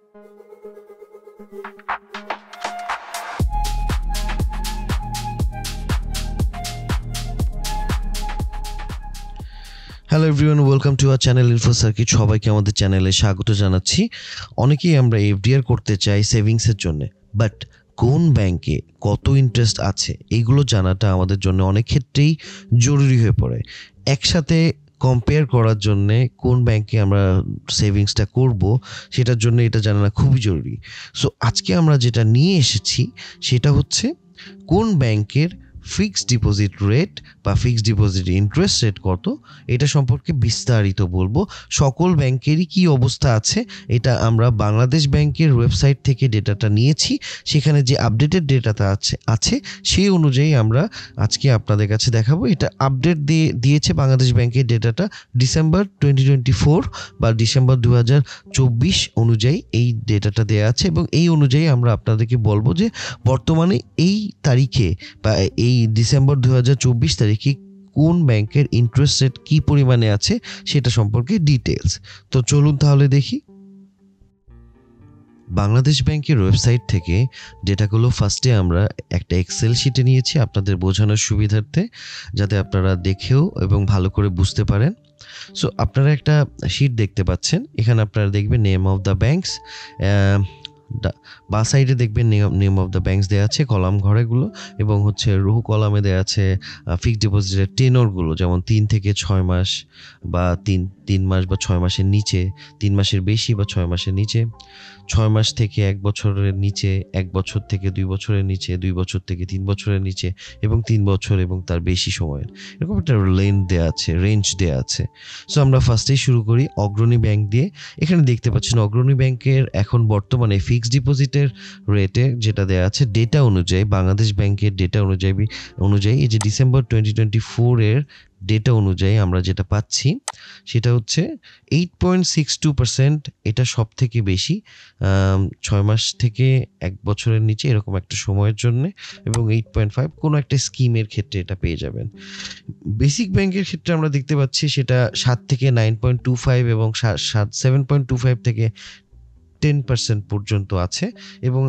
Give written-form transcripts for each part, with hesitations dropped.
Hello everyone, welcome to our channel info circuit. সবাইকে আমাদের চ্যানেলে স্বাগত জানাচ্ছি। অনেকেই আমরা এফডিআর করতে চাই সেভিংসের জন্য, বাট কোন ব্যাংকে কত ইন্টারেস্ট আছে এইগুলো জানাটা আমাদের জন্য অনেক ক্ষেত্রেই জরুরি হয়ে পড়ে। একসাথে কম্পেয়ার করার জন্যে কোন ব্যাংকে আমরা সেভিংসটা করব সেটার জন্য এটা জানা খুবই জরুরি। সো আজকে আমরা যেটা নিয়ে এসেছি সেটা হচ্ছে কোন ব্যাংকের ফিক্সড ডিপোজিট রেট বা ফিক্সড ডিপোজিট ইন্টারেস্ট রেট কত, এটা সম্পর্কে বিস্তারিত বলবো। সকল ব্যাংকেরই কি অবস্থা আছে এটা আমরা বাংলাদেশ ব্যাংকের ওয়েবসাইট থেকে ডেটাটা নিয়েছি। সেখানে যে আপডেটেড ডেটাটা আছে সেই অনুযায়ী আমরা আজকে আপনাদের কাছে দেখাবো। এটা আপডেট দিয়েছে বাংলাদেশ ব্যাংকের ডেটাটা ডিসেম্বর 2024 বা ডিসেম্বর 2024 অনুযায়ী এই ডেটাটা দেওয়া আছে, এবং এই অনুযায়ী আমরা আপনাদেরকে বলবো যে বর্তমানে এই তারিখে বা এই ডিসেম্বর 2024 তারিখে কোন ব্যাংকের ইন্টারেস্ট রেট কী পরিমাণে আছে সেটা সম্পর্কে ডিটেলস। তো চলুন তাহলে দেখি। বাংলাদেশ ব্যাংকের ওয়েবসাইট থেকে ডেটাগুলো ফার্স্টে আমরা একটা এক্সেল শিটে নিয়েছি আপনাদের বোঝানোর সুবিধার্থে, যাতে আপনারা দেখেও এবং ভালো করে বুঝতে পারেন। সো আপনারা একটা শিট দেখতে পাচ্ছেন, এখানে আপনারা দেখবেন নেম অফ দ্য ব্যাংকস, বা সাইডে দেখবেন নেম অফ দ্য ব্যাংকস দেওয়া আছে কলাম ঘরেগুলো, এবং হচ্ছে রো কলামে দেওয়া আছে ফিক্সড ডিপোজিটের টেনরগুলো, যেমন 3 থেকে 6 মাস বা 3 মাস বা 6 মাসের নিচে, 3 মাসের বেশি বা 6 মাসের নিচে, 6 মাস থেকে 1 বছরের নিচে, 1 বছর থেকে 2 বছরের নিচে, 2 বছর থেকে 3 বছরের নিচে, এবং 3 বছর এবং তার বেশি সময়ের, এরকম একটা লেন্থ দেওয়া আছে, রেঞ্জ দেওয়া আছে। সো আমরা ফার্স্টেই শুরু করি অগ্রণী ব্যাংক দিয়ে। এখানে দেখতে পাচ্ছেন অগ্রণী ব্যাংকের এখন বর্তমানে ফিক্সড ডিপোজিটের রেটে যেটা দেওয়া আছে ডেটা অনুযায়ী, বাংলাদেশ ব্যাংকের ডেটা অনুযায়ী এই যে ডিসেম্বর 2024 এর ডেটা অনুযায়ী আমরা যেটা পাচ্ছি সেটা হচ্ছে 8.62%। এটা সব থেকে বেশি 6 মাস থেকে 1 বছরের নিচে এরকম একটা সময়ের জন্য, এবং 8.5 কোনো একটা স্কিমের ক্ষেত্রে এটা পেয়ে যাবেন। বেসিক ব্যাংকের ক্ষেত্রে আমরা দেখতে পাচ্ছি সেটা 7 থেকে 9.25 এবং 7.25 থেকে 10% পর্যন্ত আছে, এবং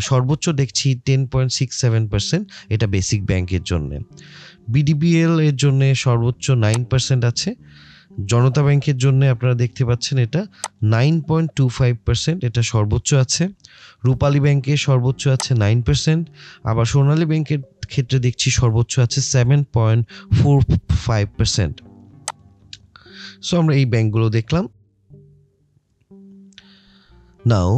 সর্বোচ্চ দেখছি 10.67%। এটা বেসিক ব্যাংকের জন্য। বিডিবিএল এর জন্য সর্বোচ্চ 9% আছে। জনতা ব্যাংকের জন্য আপনারা দেখতে পাচ্ছেন এটা 9.25%, এটা সর্বোচ্চ আছে। রূপালী ব্যাংকে সর্বোচ্চ আছে 9%, আবার সোনালী ব্যাংকের ক্ষেত্রে দেখছি সর্বোচ্চ আছে 7.45%। সো আমরা এই ব্যাংকগুলো দেখলাম। নাও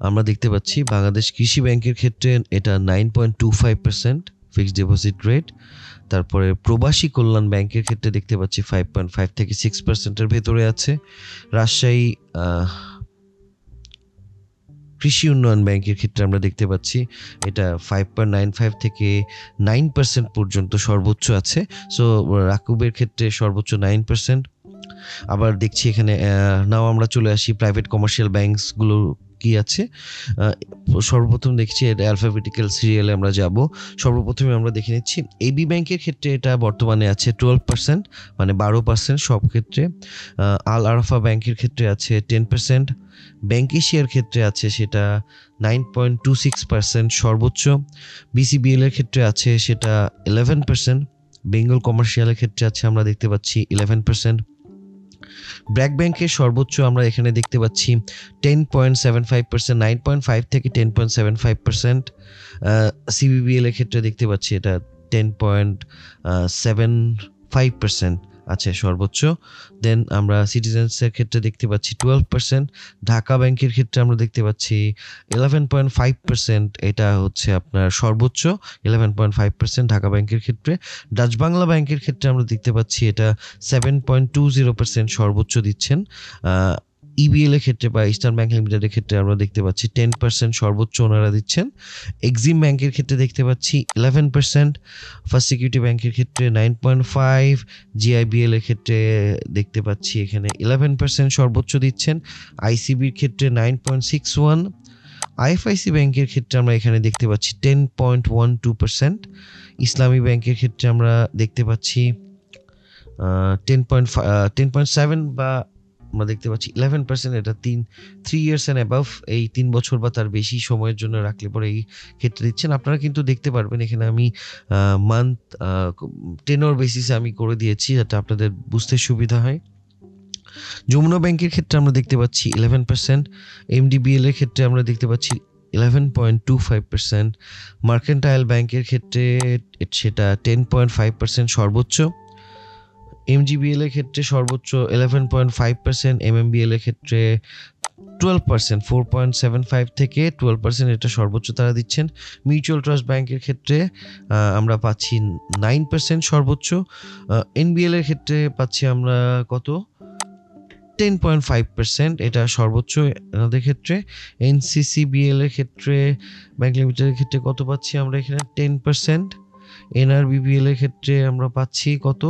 আমরা দেখতে পাচ্ছি বাংলাদেশ কৃষি ব্যাংকের ক্ষেত্রে এটা 9.25% ফিক্সড ডিপোজিট রেট। তারপরে প্রবাসী কল্যাণ ব্যাংকের ক্ষেত্রে দেখতে পাচ্ছি 5.5 থেকে 6%-এর ভেতরে আছে। রাজশাহী কৃষি উন্নয়ন ব্যাংকের ক্ষেত্রে আমরা দেখতে পাচ্ছি এটা 5.95 থেকে 9% পর্যন্ত সর্বোচ্চ আছে। সো রাকুবের ক্ষেত্রে সর্বোচ্চ 9%। আবার দেখছি এখানে নাও আমরা চলে আসি প্রাইভেট কমার্শিয়াল ব্যাংকসগুলো কি আছে। সর্বপ্রথম দেখছি এটা অ্যালফাবেটিক্যাল সিরিয়ালে আমরা যাব। সর্বপ্রথমে আমরা দেখে নিচ্ছি এবি ব্যাংকের ক্ষেত্রে এটা বর্তমানে আছে 12%, মানে 12% সব ক্ষেত্রে। আল আরাফা ব্যাংকের ক্ষেত্রে আছে 10%। ব্যাংক এশিয়ার ক্ষেত্রে আছে সেটা 9.26% সর্বোচ্চ। বিসিবিএল এর ক্ষেত্রে আছে সেটা 11%। বেঙ্গল কমার্শিয়ালের ক্ষেত্রে আছে আমরা দেখতে পাচ্ছি 11%। ব্র্যাক ব্যাংকের সর্বোচ্চ আমরা এখানে দেখতে পাচ্ছি 10.75%, 9.5 থেকে 10.75%। সিবিবিএল এর ক্ষেত্রে দেখতে পাচ্ছি এটা 10.75% আছে সর্বোচ্চ। দেন আমরা সিটিজেন্সের ক্ষেত্রে দেখতে পাচ্ছি 12%। ঢাকা ব্যাংকের ক্ষেত্রে আমরা দেখতে পাচ্ছি 11.5%, এটা হচ্ছে আপনার সর্বোচ্চ 11.5% ঢাকা ব্যাংকের ক্ষেত্রে। ডাচ বাংলা ব্যাংকের ক্ষেত্রে আমরা দেখতে পাচ্ছি এটা 7.20% সর্বোচ্চ দিচ্ছেন। ইবিএল এর ক্ষেত্রে বা ইস্টার্ন ব্যাংক লিমিটেডের ক্ষেত্রে আমরা দেখতে পাচ্ছি 10% সর্বোচ্চ ওনারা দিচ্ছেন। এক্সিম ব্যাংকের ক্ষেত্রে দেখতে পাচ্ছি 11%। ফার্স্ট সিকিউরিটি ব্যাংকের ক্ষেত্রে 9.5, জিআইবিএল এর ক্ষেত্রে দেখতে পাচ্ছি এখানে 11% সর্বোচ্চ দিচ্ছেন। আইসিবির ক্ষেত্রে 9.61, আইএফআইসি ব্যাংকের ক্ষেত্রে আমরা এখানে দেখতে পাচ্ছি 10.12%। ইসলামী ব্যাংকের ক্ষেত্রে আমরা দেখতে পাচ্ছি 10.7 বা আমরা দেখতে পাচ্ছি 11%, এটা 3 ইয়ার্স অ্যান্ড অ্যাবাভ, এই 3 বছর বা তার বেশি সময়ের জন্য রাখলে পরে এই ক্ষেত্রে দিচ্ছেন। আপনারা কিন্তু দেখতে পারবেন এখানে আমি মান্থ টেনর বেসিসে আমি করে দিয়েছি যাতে আপনাদের বুঝতে সুবিধা হয়। যমুনা ব্যাংকের ক্ষেত্রে আমরা দেখতে পাচ্ছি 11%, এমডিবিএল এর ক্ষেত্রে আমরা দেখতে পাচ্ছি 11.25%, মার্কেন্টাইল ব্যাংকের ক্ষেত্রে সেটা 10.5% সর্বোচ্চ, এমজিবিএল এর ক্ষেত্রে সর্বোচ্চ 11.5%, এমএমবিএল এর ক্ষেত্রে 12%, 4.75 থেকে 12% এটা সর্বোচ্চ তারা দিচ্ছেন। মিউচুয়াল ট্রাস্ট ব্যাংকের ক্ষেত্রে আমরা পাচ্ছি 9% সর্বোচ্চ, এনবিএল এর ক্ষেত্রে পাচ্ছি আমরা কত 10.5% এটা সর্বোচ্চ এনাদের ক্ষেত্রে। এনসিসিবিএল এর ক্ষেত্রে ব্যাংক লিমিটেডের ক্ষেত্রে কত পাচ্ছি আমরা এখানে 10%, এনআরবিবিএল এর ক্ষেত্রে আমরা পাচ্ছি কত,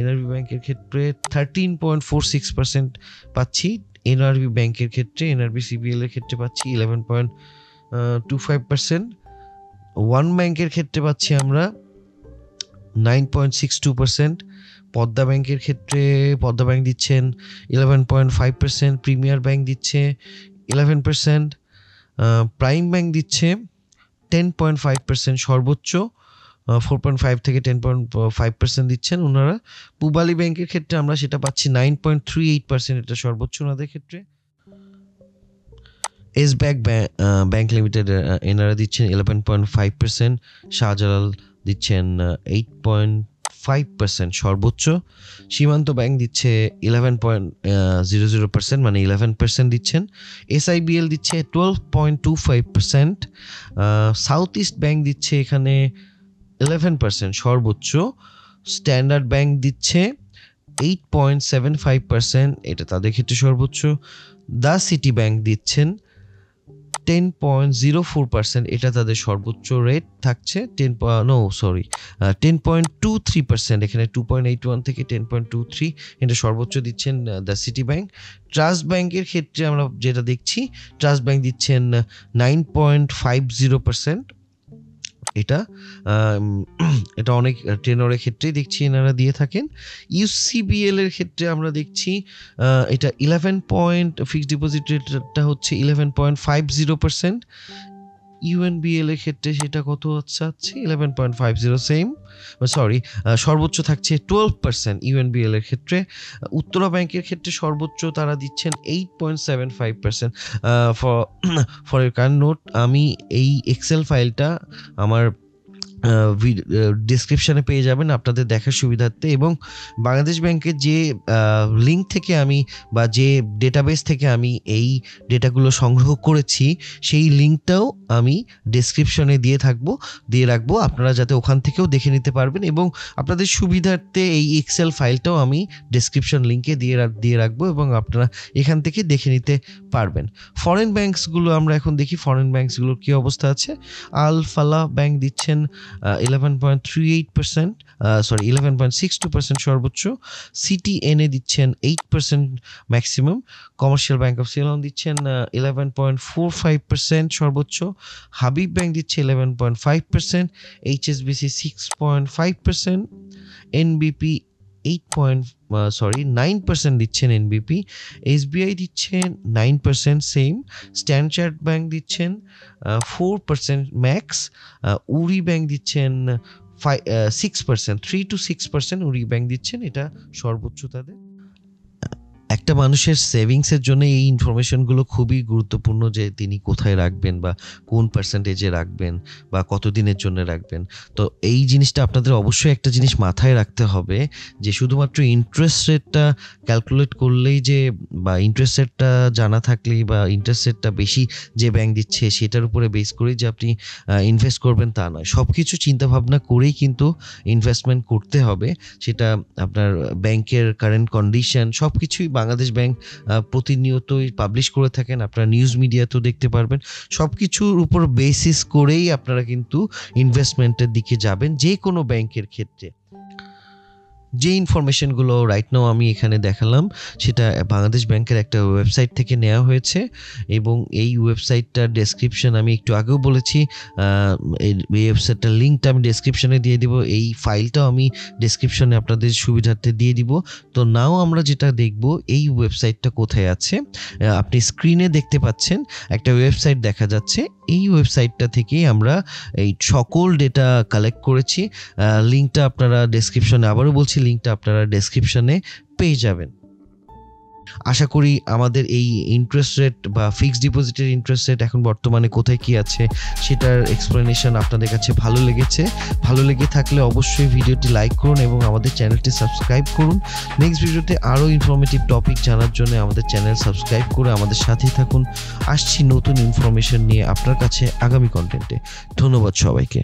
এনআরবি ব্যাংকের ক্ষেত্রে 13.46% পাচ্ছি, এনআরবি ব্যাংকের ক্ষেত্রে এনআরবি সিবিএল এর ক্ষেত্রে পাচ্ছি 11.25%, ওয়ান ব্যাংকের ক্ষেত্রে পাচ্ছি আমরা 9.62%, পদ্মা ব্যাংকের ক্ষেত্রে পদ্মা ব্যাংক দিচ্ছেন 11.5%, প্রিমিয়ার ব্যাংক দিচ্ছে 11%, প্রাইম ব্যাংক দিচ্ছে 10.5% সর্বোচ্চ, 4.5 থেকে 10.5% দিচ্ছেন ওনারা। পূবালী ব্যাংকের ক্ষেত্রে আমরা সেটা পাচ্ছি 9.38%, এটা সর্বোচ্চ ওনাদের ক্ষেত্রে। এস ব্যাংক লিমিটেড এনারা দিচ্ছেন 11.5%, শাহজালাল দিচ্ছেন 8.5% সর্বোচ্চ, সীমান্ত ব্যাংক দিচ্ছে 11.00%, মানে 11% দিচ্ছেন, এসআইবিএল দিচ্ছে 12.25%, সাউথ ইস্ট ব্যাংক দিচ্ছে এখানে 11% সর্বোচ্চ, স্ট্যান্ডার্ড ব্যাংক দিচ্ছে 8.75%, এটা তাদের ক্ষেত্রে সর্বোচ্চ, দ্য সিটি ব্যাংক দিচ্ছেন 10.04%, এটা তাদের সর্বোচ্চ রেট থাকছে। 10.23%, এখানে 2.81 থেকে 10.23 এটা সর্বোচ্চ দিচ্ছেন দ্য সিটি ব্যাংক। ট্রাস্ট ব্যাংকের ক্ষেত্রে আমরা যেটা দেখছি, ট্রাস্ট ব্যাংক দিচ্ছেন 9.50%, এটা অনেক টেনরের ক্ষেত্রেই দেখছি এনারা দিয়ে থাকেন। ইউসিবিএল এর ক্ষেত্রে আমরা দেখছি এটা 11 ফিক্সড ডিপোজিট রেটটা হচ্ছে 11.50%, ইউএনবিএল এর ক্ষেত্রে সেটা কত হচ্ছে 11.50, সেম, সরি সর্বোচ্চ থাকছে 12% ইউএনবিএল এর ক্ষেত্রে। উত্তরা ব্যাংকের ক্ষেত্রে সর্বোচ্চ তারা দিচ্ছেন 8.75%। ফর ইউর কাইন্ড নোট, আমি এই এক্সেল ফাইলটা আমার ডিসক্রিপশনে পেয়ে যাবেন আপনাদের দেখার সুবিধার্থে, এবং বাংলাদেশ ব্যাংকের যে লিঙ্ক থেকে আমি বা যে ডেটাবেস থেকে আমি এই ডেটাগুলো সংগ্রহ করেছি সেই লিঙ্কটাও আমি ডিসক্রিপশনে দিয়ে রাখবো, আপনারা যাতে ওখান থেকেও দেখে নিতে পারবেন, এবং আপনাদের সুবিধার্থে এই এক্সেল ফাইলটাও আমি ডিসক্রিপশন লিঙ্কে দিয়ে রাখবো এবং আপনারা এখান থেকে দেখে নিতে পারবেন। ফরেন ব্যাংকসগুলো আমরা এখন দেখি, ফরেন ব্যাংকসগুলোর কী অবস্থা আছে। আল ফালাহ ব্যাংক দিচ্ছেন 11.38%, 11.62% সর্বোচ্চ, সিটিএনএ দিচ্ছেন 8% maximum, commercial bank of Ceylon দিচ্ছেন 11.45% সর্বোচ্চ, হাবিব ব্যাংক দিচ্ছে 11.5%, এইচএসবিসি 6.5%, এনবিপি 9% দিচ্ছেন এনবিপি, এসবিআই দিচ্ছেন 9% সেম, স্ট্যান্ডার্ড ব্যাংক দিচ্ছেন 4% ম্যাক্স, উরি ব্যাংক দিচ্ছেন 6%, 3 to 6% উরি ব্যাংক দিচ্ছেন, এটা সর্বোচ্চ তাদের। একটা মানুষের সেভিংসের জন্য এই ইনফরমেশনগুলো খুবই গুরুত্বপূর্ণ, যে তিনি কোথায় রাখবেন বা কোন পার্সেন্টেজে রাখবেন বা কতদিনের জন্য রাখবেন। তো এই জিনিসটা আপনাদের অবশ্যই একটা জিনিস মাথায় রাখতে হবে, যে শুধুমাত্র ইন্টারেস্ট রেটটা ক্যালকুলেট করলেই যে, বা ইন্টারেস্ট রেটটা জানা থাকলেই বা ইন্টারেস্ট রেটটা বেশি যে ব্যাংক দিচ্ছে সেটার উপরে বেস করেই যে আপনি ইনভেস্ট করবেন তা নয়। সব কিছু চিন্তাভাবনা করেই কিন্তু ইনভেস্টমেন্ট করতে হবে, সেটা আপনার ব্যাংকের কারেন্ট কন্ডিশন সব কিছুই বাংলাদেশ ব্যাংক প্রতিনিয়তই পাবলিশ করে থাকেন, আপনারা নিউজ মিডিয়াতেও দেখতে পারবেন। সব কিছুর উপর বেসিস করেই আপনারা কিন্তু ইনভেস্টমেন্টের দিকে যাবেন যে কোনো ব্যাংকের ক্ষেত্রে। যে ইনফরমেশনগুলো রাইট নাও আমি এখানে দেখালাম সেটা বাংলাদেশ ব্যাংকের একটা ওয়েবসাইট থেকে নেওয়া হয়েছে এবং এই ওয়েবসাইটটার ডেসক্রিপশন আমি একটু আগেও বলেছি, এই ওয়েবসাইটটার লিঙ্কটা আমি ডেসক্রিপশনে দিয়ে দিব, এই ফাইলটাও আমি ডেসক্রিপশনে আপনাদের সুবিধার্থে দিয়ে দিব। তো নাও আমরা যেটা দেখব এই ওয়েবসাইটটা কোথায় আছে। আপনি স্ক্রিনে দেখতে পাচ্ছেন একটা ওয়েবসাইট দেখা যাচ্ছে, এই ওয়েবসাইটটা থেকেই আমরা এই সকল ডেটা কালেক্ট করেছি। লিঙ্কটা আপনারা ডেসক্রিপশনে, আবারও বলছি লিঙ্কটা আপনারা ডেসক্রিপশনে পেয়ে যাবেন। আশা করি আমাদের এই ইন্টারেস্ট রেট বা ফিক্সড ডিপোজিটের ইন্টারেস্ট রেট এখন বর্তমানে কোথায় কি আছে সেটার এক্সপ্লেনেশন আপনাদের কাছে ভালো লেগেছে। ভালো লেগে থাকলে অবশ্যই ভিডিওটি লাইক করুন এবং আমাদের চ্যানেলটি সাবস্ক্রাইব করুন। নেক্সট ভিডিওতে আরও ইনফরমেটিভ টপিক জানার জন্য আমাদের চ্যানেল সাবস্ক্রাইব করে আমাদের সাথেই থাকুন। আসছি নতুন ইনফরমেশন নিয়ে আপনার কাছে আগামী কন্টেন্টে। ধন্যবাদ সবাইকে।